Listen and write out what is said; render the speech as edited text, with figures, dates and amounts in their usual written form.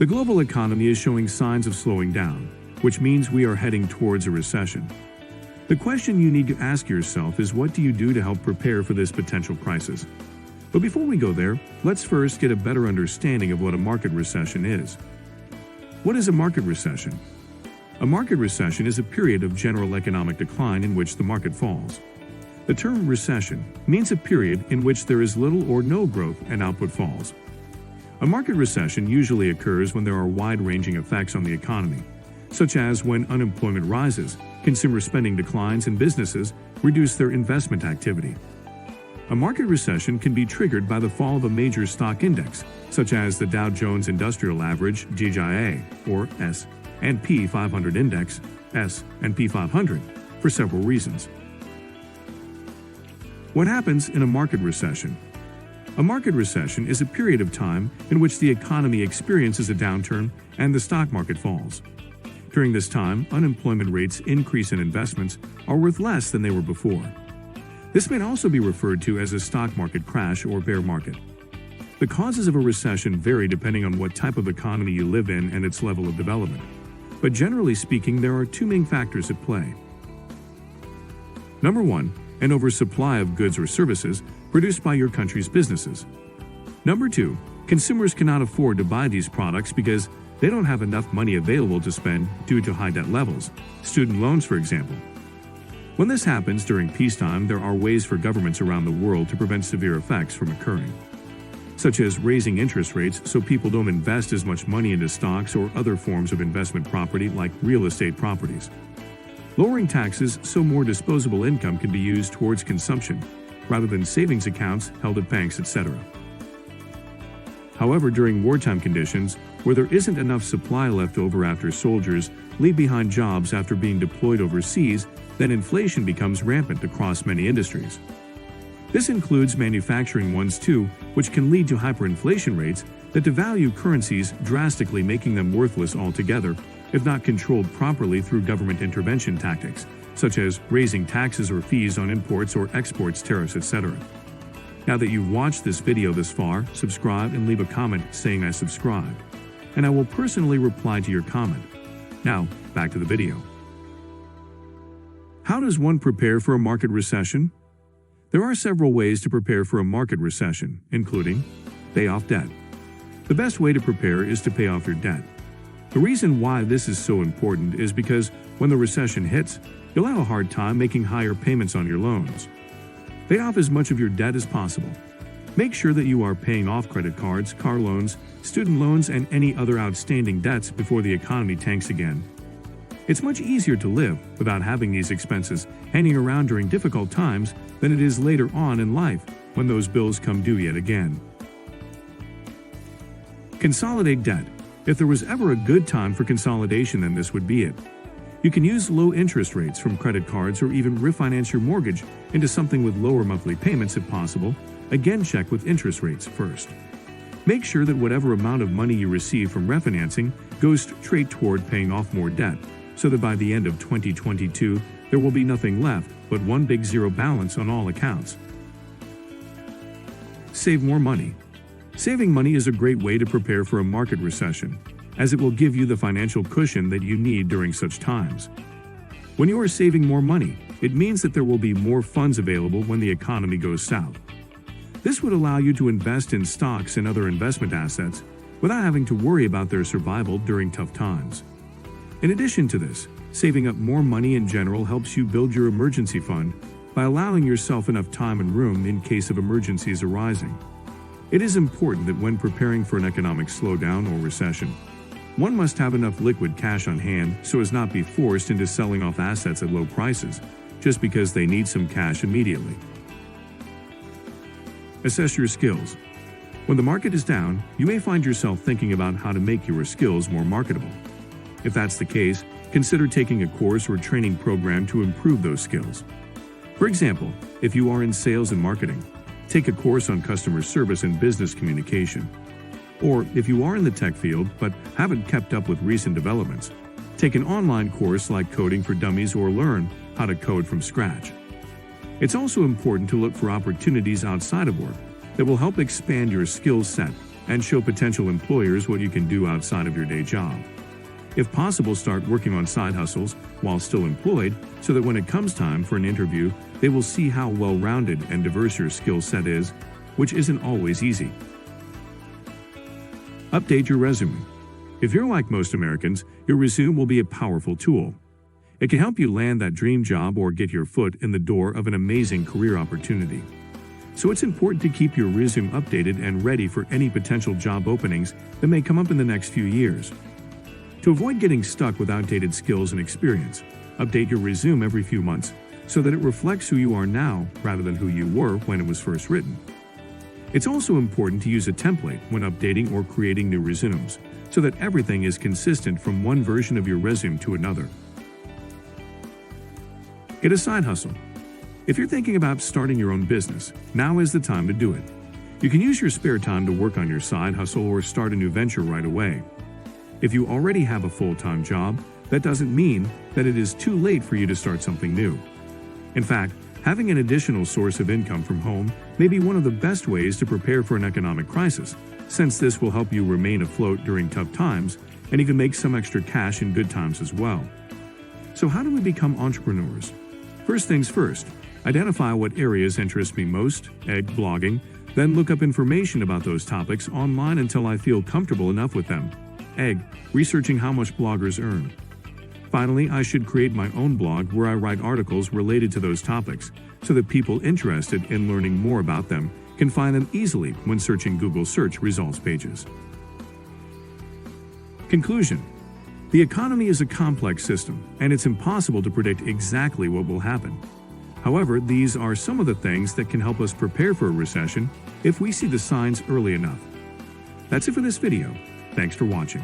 The global economy is showing signs of slowing down, which means we are heading towards a recession. The question you need to ask yourself is, what do you do to help prepare for this potential crisis? But before we go there, let's first get a better understanding of what a market recession is. What is a market recession? A market recession is a period of general economic decline in which the market falls. The term recession means a period in which there is little or no growth and output falls. A market recession usually occurs when there are wide-ranging effects on the economy, such as when unemployment rises, consumer spending declines, and businesses reduce their investment activity. A market recession can be triggered by the fall of a major stock index, such as the Dow Jones Industrial Average (DJIA) or S&P 500 Index (S&P 500), for several reasons. What happens in a market recession? A market recession is a period of time in which the economy experiences a downturn and the stock market falls. During this time, unemployment rates increase and investments are worth less than they were before. This may also be referred to as a stock market crash or bear market. The causes of a recession vary depending on what type of economy you live in and its level of development. But generally speaking, there are two main factors at play. Number one, an oversupply of goods or services produced by your country's businesses. Number two, consumers cannot afford to buy these products because they don't have enough money available to spend due to high debt levels, student loans for example. When this happens during peacetime, there are ways for governments around the world to prevent severe effects from occurring, such as raising interest rates so people don't invest as much money into stocks or other forms of investment property like real estate properties. Lowering taxes so more disposable income can be used towards consumption, rather than savings accounts held at banks, etc. However, during wartime conditions, where there isn't enough supply left over after soldiers leave behind jobs after being deployed overseas, then inflation becomes rampant across many industries. This includes manufacturing ones too, which can lead to hyperinflation rates that devalue currencies, drastically making them worthless altogether if not controlled properly through government intervention tactics, such as raising taxes or fees on imports or exports, tariffs, etc. Now that you've watched this video this far, subscribe and leave a comment saying I subscribed, and I will personally reply to your comment. Now, back to the video. How does one prepare for a market recession? There are several ways to prepare for a market recession, including pay off debt. The best way to prepare is to pay off your debt. The reason why this is so important is because when the recession hits, you'll have a hard time making higher payments on your loans. Pay off as much of your debt as possible. Make sure that you are paying off credit cards, car loans, student loans, and any other outstanding debts before the economy tanks again. It's much easier to live without having these expenses hanging around during difficult times than it is later on in life when those bills come due yet again. Consolidate debt. If there was ever a good time for consolidation, then this would be it. You can use low interest rates from credit cards or even refinance your mortgage into something with lower monthly payments if possible. Again, check with interest rates first. Make sure that whatever amount of money you receive from refinancing goes straight toward paying off more debt, so that by the end of 2022, there will be nothing left but one big zero balance on all accounts. Save more money. Saving money is a great way to prepare for a market recession, as it will give you the financial cushion that you need during such times. When you are saving more money, it means that there will be more funds available when the economy goes south. This would allow you to invest in stocks and other investment assets without having to worry about their survival during tough times. In addition to this, saving up more money in general helps you build your emergency fund by allowing yourself enough time and room in case of emergencies arising. It is important that when preparing for an economic slowdown or recession, one must have enough liquid cash on hand so as not be forced into selling off assets at low prices just because they need some cash immediately. Assess your skills. When the market is down, you may find yourself thinking about how to make your skills more marketable. If that's the case, consider taking a course or training program to improve those skills. For example, if you are in sales and marketing, take a course on customer service and business communication. Or if you are in the tech field but haven't kept up with recent developments, take an online course like Coding for Dummies or learn how to code from scratch. It's also important to look for opportunities outside of work that will help expand your skill set and show potential employers what you can do outside of your day job. If possible, start working on side hustles while still employed so that when it comes time for an interview, they will see how well-rounded and diverse your skill set is, which isn't always easy. Update your resume. If you're like most Americans, your resume will be a powerful tool. It can help you land that dream job or get your foot in the door of an amazing career opportunity. So it's important to keep your resume updated and ready for any potential job openings that may come up in the next few years. To avoid getting stuck with outdated skills and experience, update your resume every few months so that it reflects who you are now rather than who you were when it was first written. It's also important to use a template when updating or creating new resumes so that everything is consistent from one version of your resume to another. Get a side hustle. If you're thinking about starting your own business, now is the time to do it. You can use your spare time to work on your side hustle or start a new venture right away. If you already have a full-time job, that doesn't mean that it is too late for you to start something new. In fact, having an additional source of income from home may be one of the best ways to prepare for an economic crisis, since this will help you remain afloat during tough times and even make some extra cash in good times as well. So how do we become entrepreneurs? First things first, identify what areas interest me most, blogging, then look up information about those topics online until I feel comfortable enough with them. Researching how much bloggers earn. Finally, I should create my own blog where I write articles related to those topics so that people interested in learning more about them can find them easily when searching Google search results pages. Conclusion. The economy is a complex system, and it's impossible to predict exactly what will happen. However, these are some of the things that can help us prepare for a recession if we see the signs early enough. That's it for this video. Thanks for watching.